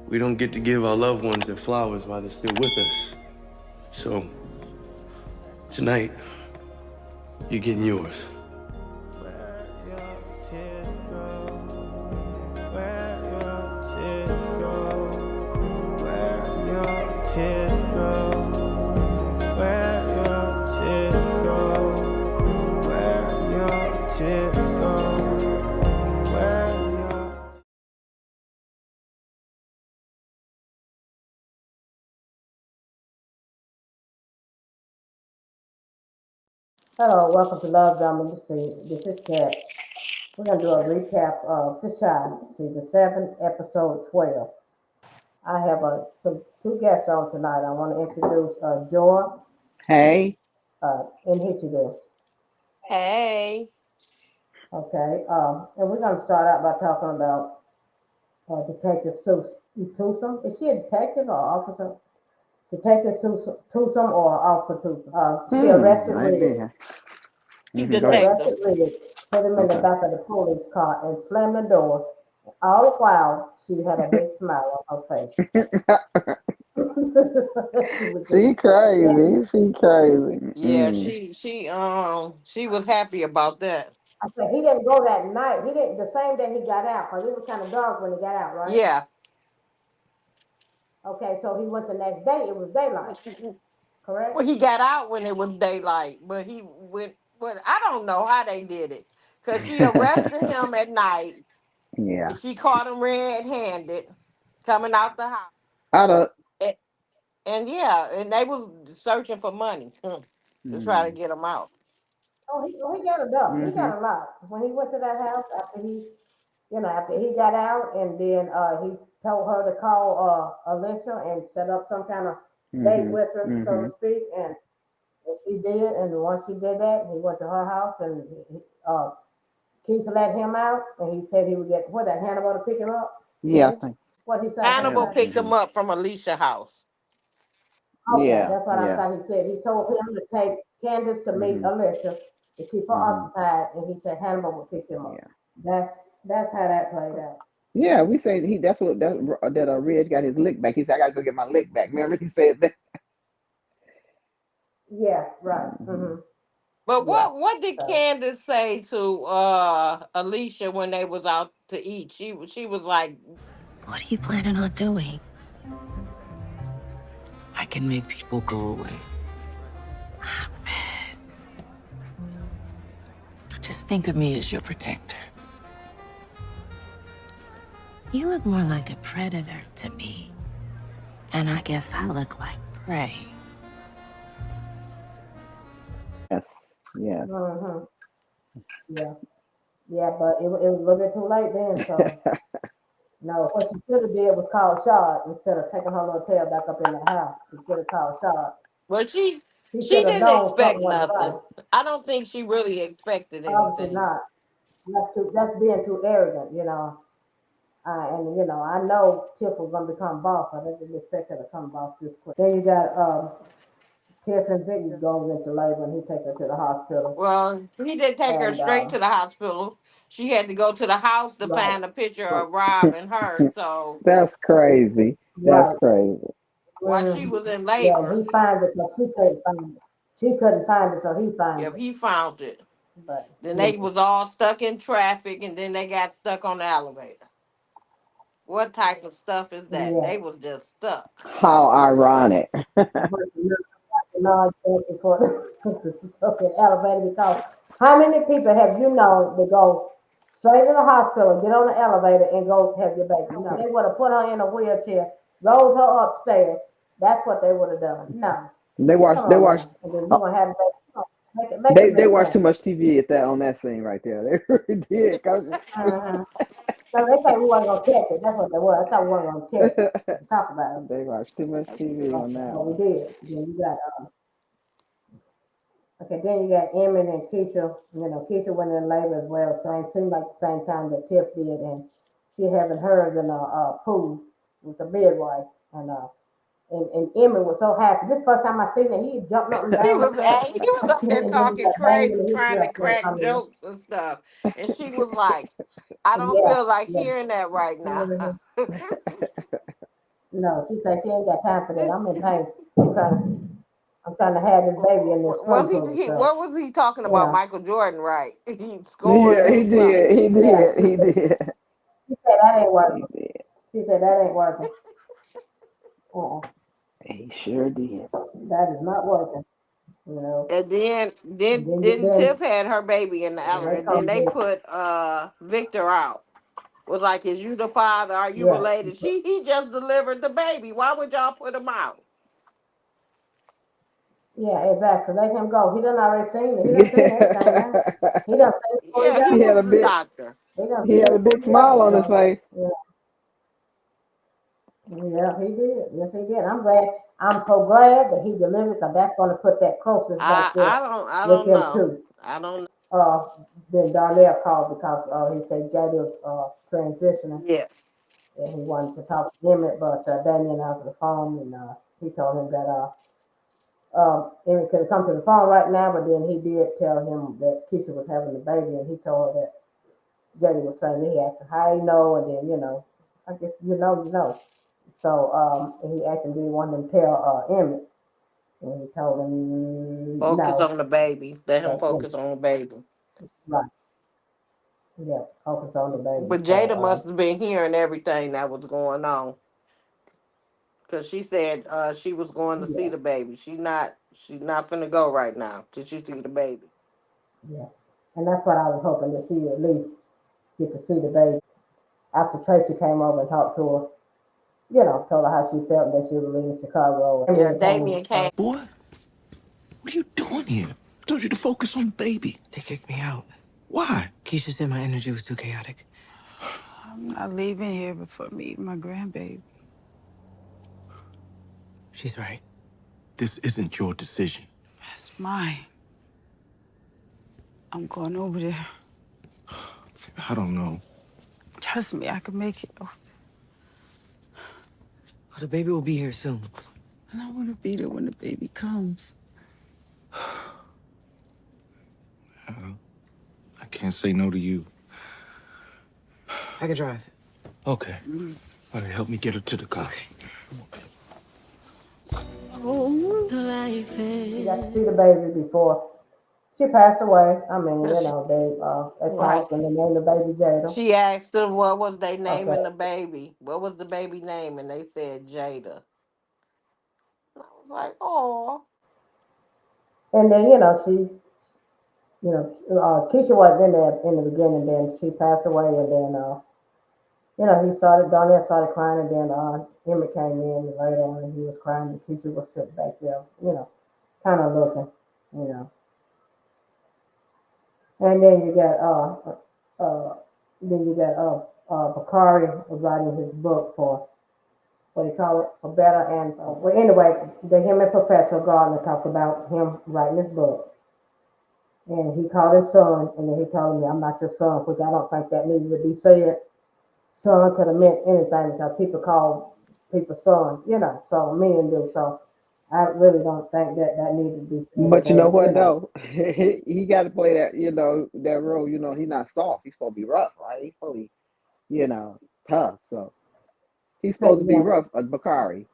We don't get to give our loved ones their flowers while they're still with us. So, tonight, you're getting yours. Where your tears go? Where your tears go? Where your tears go? Where your tears go? Where your tears go? Where your Hello, welcome to Love Dumb This is Kat. We're going to do a recap of the Chi, season 7, episode 12. I have two guests on tonight. I want to introduce Joy Hey. and Hitchy. Hey. Okay, and we're going to start out by talking about Detective Tusum. Is she a detective or officer? Detective Tusum or Officer Tusum? She arrested Maybe. Ridge. Go ahead. Detective. Arrested Ridge, put him in the Okay. back of the police car and slammed the door. All the while, she had a big smile on her face. She was just, She yeah. crazy. She crazy. Yeah, she was happy about that. I said he didn't go that night. He didn't the same day he got out because it was kind of dark when he got out, right? Yeah. Okay, so he went the next day. It was daylight, correct? Well, he got out when it was daylight, but he went. But I don't know how they did it, cause she arrested him at night, Yeah. and she caught him red-handed coming out the house. I don't. And, and yeah, and they was searching for money to try to Mm, get him out. Oh, he got enough. He mm-hmm. got a lot when he went to that house after he got out, and then he told her to call Alicia and set up some kind of date Mm-hmm. with her, so to Mm-hmm. speak, and she did. And once she did that, he went to her house, and Keith let him out, and he said he would get what that Hannibal to pick him up. Yeah, Did I he? think. What he say? Yeah. Hannibal Hannibal. picked Mm-hmm. him up from Alicia's house. Okay, Yeah. that's what I Yeah. thought he said. He told him to take Candace to meet Mm-hmm. Alicia to keep her Mm-hmm. occupied, and he said Hannibal would pick him up. Yeah. That's that's how that played out. Yeah. We say he. That's what that Ridge got his lick back. He said, "I gotta go get my lick back." Remember he said that. Yeah, right. Mm-hmm. But Yeah. what did So Candace say to Alicia when they was out to eat? She was like, What are you planning on doing? I can make people go away. Just think of me as your protector. You look more like a predator to me. And I guess I look like prey. Yes. Yes. hmm yeah, yeah, but it was a little bit too late then. So no, what she should have did was call Shard instead of taking her little tail back up in the house. She should have called Shard. well, He she should have didn't known expect something wasn't right. nothing. I don't think she really expected Obviously anything. not. That's being too arrogant. And I know Tiff was gonna become boss. I didn't expect her to become boss this quick. Then you got Tiff and Vicky goes into labor, and he takes her to the hospital. Well, he didn't take her And straight to the hospital. She had to go to the house to right, find a picture of Rob and her. So That's crazy. That's right. crazy. while she Mm, was in yeah, and labor, he finds it because she couldn't find it. She couldn't find it, so he finds yep, it. he found it. But Then they was all stuck in traffic, and then they got stuck on the elevator. What type of stuff is that? yeah, They was just stuck. How ironic. large chances for to took an elevator because how many people have you known to go straight to the hospital, get on the elevator, and go have your baby? No, they would have put her in a wheelchair, rolled her upstairs. That's what they would have done. No, They watched. come They on watched. now, and then you uh, gonna have a baby. Come on, make it they make watched too sense. much TV at that on that scene right there. They really did. Uh-huh. So they thought we weren't gonna catch it. That's what they were. I thought we weren't gonna catch it to talk about it, They watched too much TV on that but we one. did. Then you got okay, then you got Emmett and Keisha. Keisha went in labor as well. Same seemed like the same time that Tiff did, and she having hers in a pool with the midwife, and Emmett was so happy. This first time I seen it, he jumping up and He down and was stuff, he was up there and then he talking got banging crazy, his trying to breath. crack jokes and stuff. And she was like, I don't Yeah, feel like yeah. hearing that right now. Mhm. No, she said she ain't got time for that. I'm in pain. I'm trying to have this baby in this Was swimming pool. So, what was he talking you about? know, Michael Jordan, right? He scored Yeah, or he something. did. He yeah, did. He did. she said that ain't He working. did. She said that ain't working. Uh-uh, He sure did. that is not working. You know, And then and didn't then Tiff had her baby in the when they elevator. Then come they to, put Victor out. Was like, is you the father? Are you yeah, related? He just delivered the baby. Why would y'all put him out? yeah, exactly. Let him go. He done already seen it. He done seen everything now. Yeah. He done seen it before he Yeah, he he got had here. was a the big doctor. He done he seen had it a before big he got smile here. on his So, face. yeah, yeah, he did. Yes, he did. I'm glad. I'm so glad that he delivered because that's going to put that closeness back there I with don't them know. too. I don't know. Uh, then Darnell called because he said Jada's transitioning Yeah. and he wanted to talk to Emmett, but Damien answered the phone and he told him that Emmett could come to the phone right now, but then he did tell him that Keisha was having the baby and he told her that Jada was saying he asked her how he know and then I guess you know. So and he asked him did he want him to tell Emmett and he told him Focus no. on the baby. Let him That, focus on the baby. right, yeah, focus on the baby. But So Jada must have been hearing everything that was going on. Cause she said she was going to see yeah, the baby. She's not finna go right now till she see the baby. yeah. And that's what I was hoping that she would at least get to see the baby after Tracy came over and talked to her. Told her how she felt that she was leaving Chicago. And Yeah, then came, Damien came. Boy, what are you doing here? I told you to focus on the baby. They kicked me out. Why? Keisha said my energy was too chaotic. I'm not leaving here before meeting my grandbaby. She's right. This isn't your decision. That's mine. I'm going over there. I don't know. Trust me, I can make it. Oh, The baby will be here soon. and I want to be there when the baby comes. I can't say no to you. I can drive. Okay. All right, help me get her to the car. she got to see the baby before she passed away. I mean, they Right. talked and they named the baby Jada. She asked them what was they Okay. naming the baby. What was the baby name? And they said Jada. And I was like, oh. And then, Keisha wasn't in there in the beginning, then she passed away, and then, Darnell started crying, and then Emmett came in later on, and he was crying, and Keisha was sitting back there, kind of looking, you know. And uh, then you got, Bakari was writing his book for, what do you call it, for better and, well, anyway, him and Professor Gardner talked about him writing his book. And he called him son, and then he told me, I'm not your son, which I don't think that needed to be said. Son could have meant anything because people call people son, so men do. So I really don't think that needed to be said But you know today, what though? He got to play that, that role. He's not soft. He's supposed to be rough, right? He's supposed to be, you know, tough. So he's Say supposed it to be again. rough. Bakari,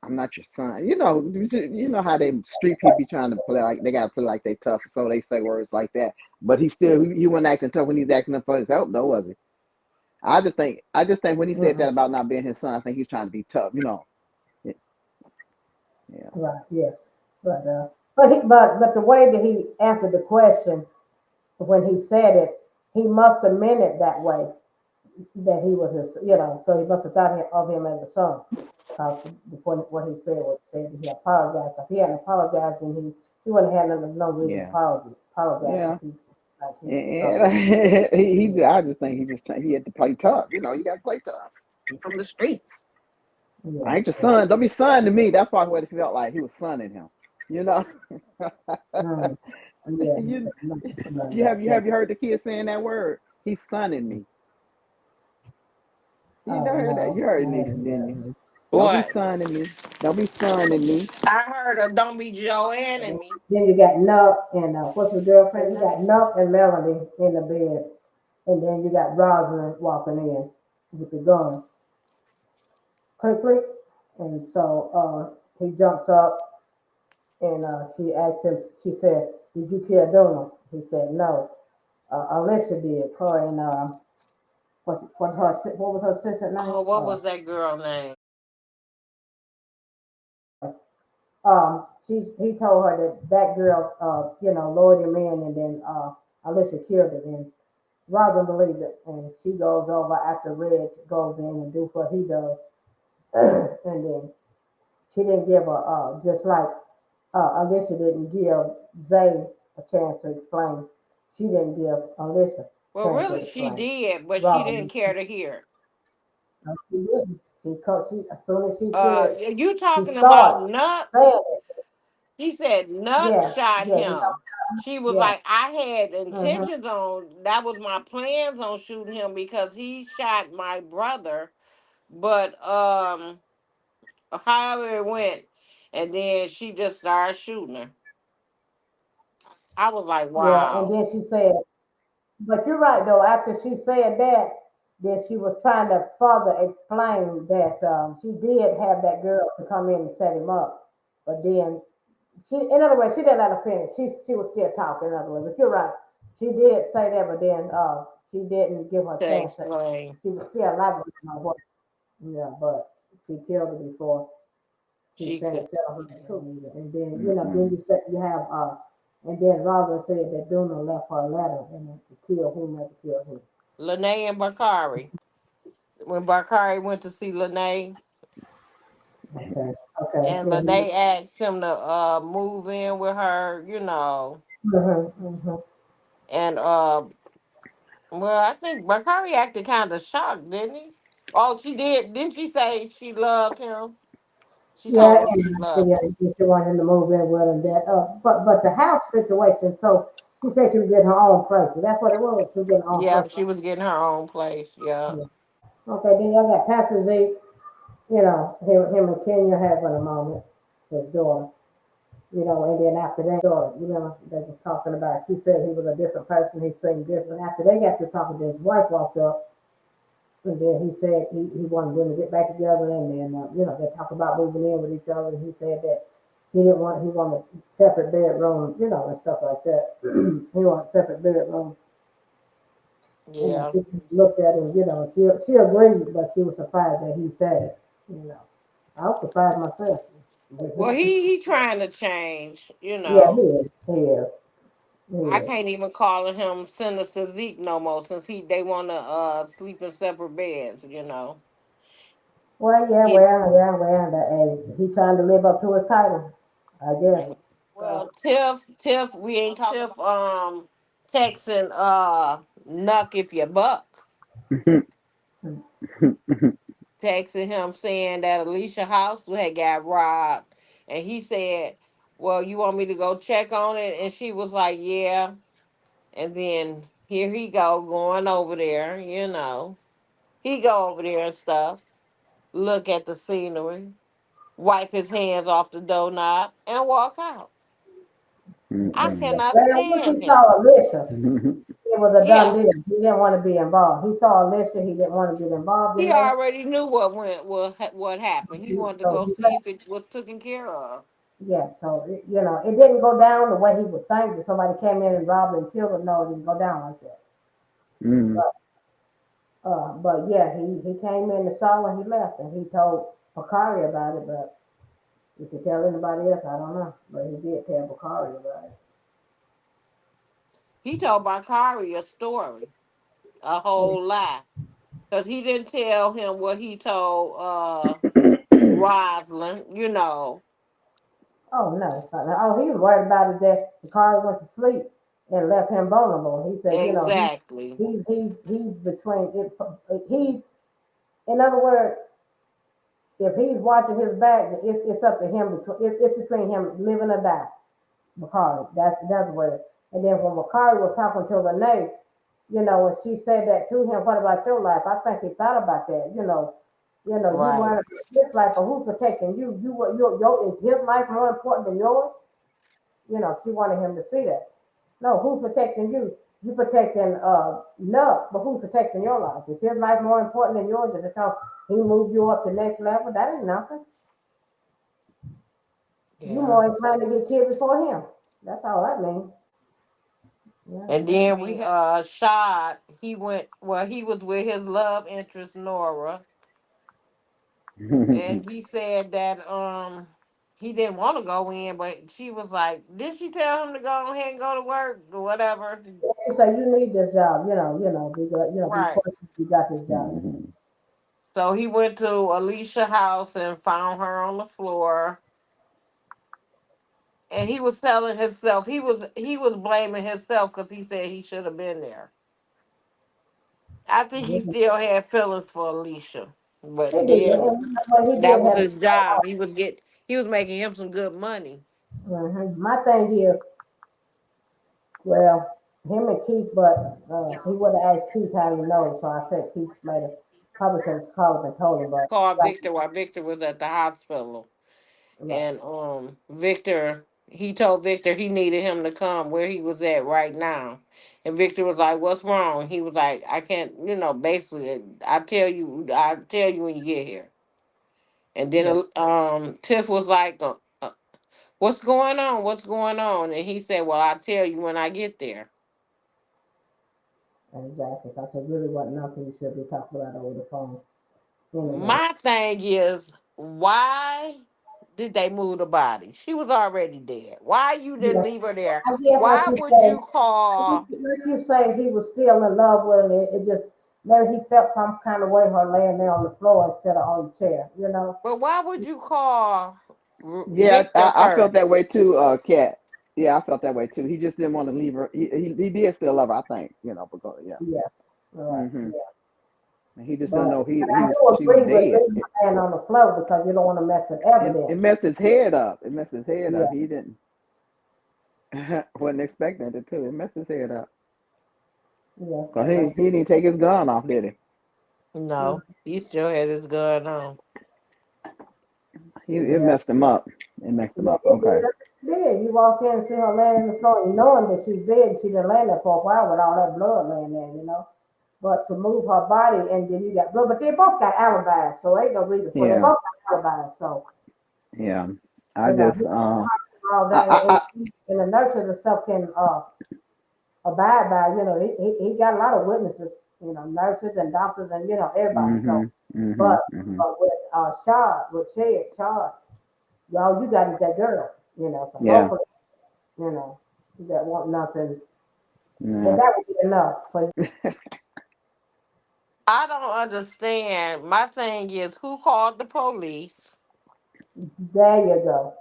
I'm not your son. You know how they street people be trying to play like they got to play like they tough, so they say words like that. But he wasn't acting tough when he's acting up for his help, though, was he? I just think when he said that Mm-mm. about not being his son, I think he's trying to be tough. Yeah, yeah. Right, yeah. But the way that he answered the question when he said it, he must have meant it that way, that he was his, so he must have thought of him as a son. Because what he said was said that he apologized. If he hadn't apologized, then he wouldn't have had no reason to Yeah. apologize Yeah. if he like he was his son. And I just think he had to play tough. You got to play tough. He from the streets. Yeah, I ain't your yeah. son. Don't be son to me. That's probably what it felt like. He was sonning him. You know. Mm, yeah, he you said not his son, you but have you heard the kid saying that word? He's sonning me. You oh never heard that. no, You heard I it, Nisha, haven't didn't you? heard. Don't be What? sonning me. Don't be sonning me. I heard of don't be Joanne And and me. then you got Nuck and what's his girlfriend? You got Nuck and Melody in the bed, and then you got Rosalind walking in with the gun. Click, click. And so he jumps up and she asked him, she said, "Did you kill Duna?" He said, "No. Alicia did." Her and what was her sister's name? Oh, what was that girl name? He told her that that girl, lured him in, and then Alicia killed him. And rather than believe it, and she goes over after Reg goes in and do what he does, and then she didn't give a just like Alicia didn't give Zay a chance to explain. She didn't give Alicia a Well, chance to really, she explain. did, but she Robin, didn't care to hear. no, she didn't. She as soon as she Uh, said you she talking about started Nuts? saying it. He said Nuts Yeah, shot yeah, he him. She was yeah. like, I had Mm-hmm. intentions on, that was my plans on shooting him because he shot my brother. But however it went, and then she just started shooting her. I was like, Yeah, and wow. then she said, but you're right though. After she said that, then she was trying to further explain that she did have that girl to come in and set him up, but then in other words, she didn't let her finish. She was still talking. In other words, but you're right. She did say that, but then she didn't give her To chance. explain. She was still elaborating on what. Yeah, but she killed her before she She could. finished telling her the truth. And then then Mm-mm. you have and then Robin said that Duna left her a letter and to kill whomever killed who. Lene and Bakari. When Bakari went to see Lene, Okay, okay, and yeah, Lene asked him to move in with her, mm-hmm. and well, I think Bakari acted kind of shocked, didn't he? Oh, she did. Didn't she say she loved him? She Yeah, told him she and loved yeah, him. she wanted him to move in with and that. But the house situation. So she said she was getting her own place. So that's what it was. She was getting her own place. Yeah, she was getting her own place. Yeah. Yeah. Okay, then y'all got Pastor Z. Him and Kenya having a moment. His daughter. And then after that, they was talking about. She said he was a different person. He seemed different. After they got to talking, his wife walked up. And then he said he wanted them to get back together, and then they talk about moving in with each other. And he said that he wanted separate bedroom, and stuff like that. He wanted separate bedroom. Yeah. She looked at him, she agreed, but she was surprised that he said it. You know, I was surprised myself. Well, he trying to change. Yeah, he is. He is. He I is. can't even call him Sinister Zeke no more since they want to sleep in separate beds. Well, yeah, It, he trying to live up to his title, I guess. well, Tiff, we ain't talking Tiff texting Nuck if you buck. Texting him saying that Alicia house had got robbed, and he said, "Well, you want me to go check on it?" And she was like, "Yeah." And then here he go going over there. He go over there and stuff. Look at the scenery, wipe his hands off the doorknob, and walk out. I Mm-mm. cannot Well, once stand he him. saw Alicia, it was a done Yeah, deal. He didn't want to be involved. He saw Alicia, he didn't want to get involved in he that. already knew what happened. He wanted to So go he see left. if it was taken care of. Yeah, so it didn't go down the way he would think that somebody came in and robbed and killed him. No, it didn't go down like that. Mm. But yeah, he came in and saw when he left, and he told Bakari about it. But if he tell anybody else, I don't know. But he did tell Bakari about it. He told Bakari a story, a whole lie, because he didn't tell him what he told Rosalind. Oh no, oh he was worried about it that Bakari went to sleep and left him vulnerable. He said, Exactly. he's between it. He, in other words, if he's watching his back, it's up to him. It's between him living or die. Bakari, that's where. And then when Bakari was talking to Renee, when she said that to him, what about your life? I think he thought about that. You Right. want his life, but who's protecting you? Is his life more important than yours? She wanted him to see that. No, who's protecting you? You protecting no, but who's protecting your life? Is his life more important than yours? Because he moved you up to next level? That ain't nothing. You Yeah. more inclined to get killed before him. That's all that means. Yeah, And yeah. then we shot. He went well, he was with his love interest Nora, and he said that he didn't want to go in, but she was like, did she tell him to go ahead and go to work or whatever? She say you need this job, because Right. before you got this job. Mhm. So he went to Alicia's house and found her on the floor, and he was telling himself he was blaming himself because he said he should have been there. I think he Yeah. still had feelings for Alicia, but He did, then and but he that did was have. his job. He was making him some good money. My thing is, well, him and Keith, but he would have asked Keith how he knows. So I said Keith might have probably could have called him and told him, but Called like, Victor while Victor was at the hospital, right, and Victor he told Victor he needed him to come where he was at right now, and Victor was like, "What's wrong?" He was like, "I can't, basically, I tell you when you get here." And yeah, then Tiff was like, "What's going on? What's going on?" And he said, "Well, I'll tell you when I get there." exactly. I said really wasn't nothing you should be talking about over the phone anyway. My thing is, why did they move the body? She was already dead. Why you didn't Yeah, leave her there? I guess Why would you call? like you say, he was still in love with her. It just maybe he felt some kind of way her laying there on the floor instead of on the chair. But why would you call Yeah, Victor I felt first? that way too, Kat. Yeah, I felt that way too. He just didn't want to leave her. He did still love her, I think. Because yeah. Yeah, right. Hmm. Yeah. He just didn't But know I he was do she was agree with dead. leaving the man on the floor because you don't want to mess with It evidence. messed his head up. It messed his head up. Yeah, He didn't wasn't expecting it too. It messed his head up. yeah. Cause he didn't take his gun off, did he? Mm, No, he still had his gun on. It yeah, messed him up. It messed him yeah. up. It Okay. did. It did. You walk in and see her laying on the floor, knowing that she's dead. And she been laying there for a while with all that blood laying there. But to move her body and then you got blood, but they both got alibis, so ain't no reason for they Yeah. both got alibis. So Yeah. I you know, just he all I, day, I and the nurses and stuff can abide by. He got a lot of witnesses. Nurses and doctors and everybody. So, mhm, mhm, but mhm. but with Shad, y'all you got is that girl. So Yeah. both of them, you got want nothing, and Yeah. that would be enough for I don't understand. My thing is, who called the police? there you go.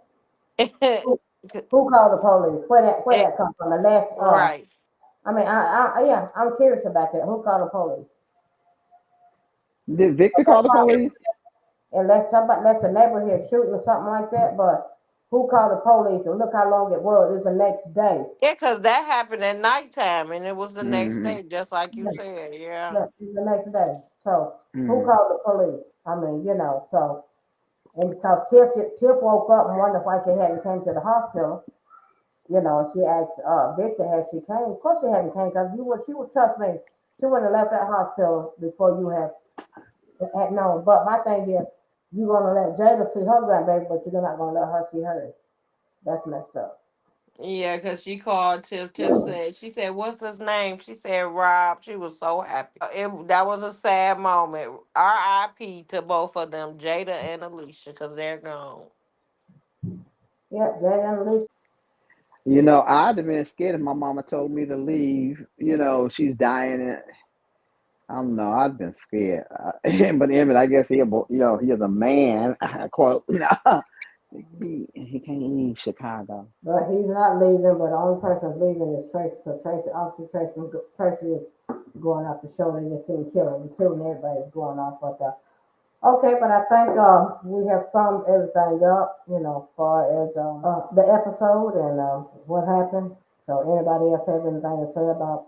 Who called the police? Where that come from? The last Right. I mean, yeah, I'm curious about that. Who called the police? Did Victor call the police? Unless the neighbor here shooting or something like that. But who called the police? And look how long it was. It was the next day. Yeah, because that happened at nighttime, and it was the next Mhm. day, just like you Yeah, said. Yeah. yeah, it was the next day. So who Mhm. called the police? I mean, so and because Tiff woke up and wondered why she hadn't came to the hospital. She asked Victor had she came. Of course she hadn't came because she would trust me. She wouldn't have left that hospital before you had known. But my thing is, you're gonna let Jada see her grandbaby, but you're not gonna let her see hers. That's messed up. Yeah, because she called Tiff. She said, "What's his name?" She said, "Rob." She was so happy. That was a sad moment. R.I.P. to both of them, Jada and Alicia, because they're gone. Yep, Jada and Alicia. I'd have been scared if my mama told me to leave. She's dying, and I don't know. I'd been scared. But Emmett, I guess he is a man. Quote. He can't leave Chicago. But he's not leaving, but the only person that's leaving is Tracy. So Tracy is going off the show and they're killing everybody is going off. But okay, but I think we have summed everything up, as far as the episode and what happened. So anybody else have anything to say about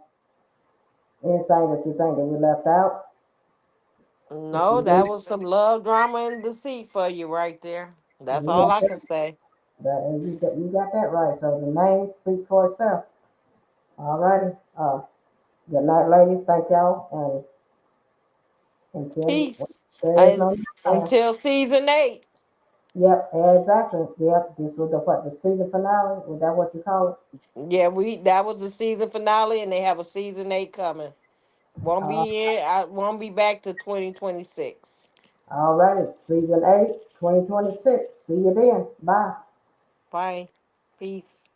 anything that you think that we left out? No, that was some love, drama, and deceit for you right there. That's all I Yeah, can say. and you got that right. So the name speaks for itself. All righty. Good night, ladies. Thank y'all. And until Peace. there is And no time. until season 8. Yep, exactly. Yep, this was the season finale. Was that what you call it? Yeah, that was the season finale, and they have a season 8 coming. Won't Uh, be in. I won't be back to 2026. all righty, season 8, 2026. See you then. Bye. Bye. Peace.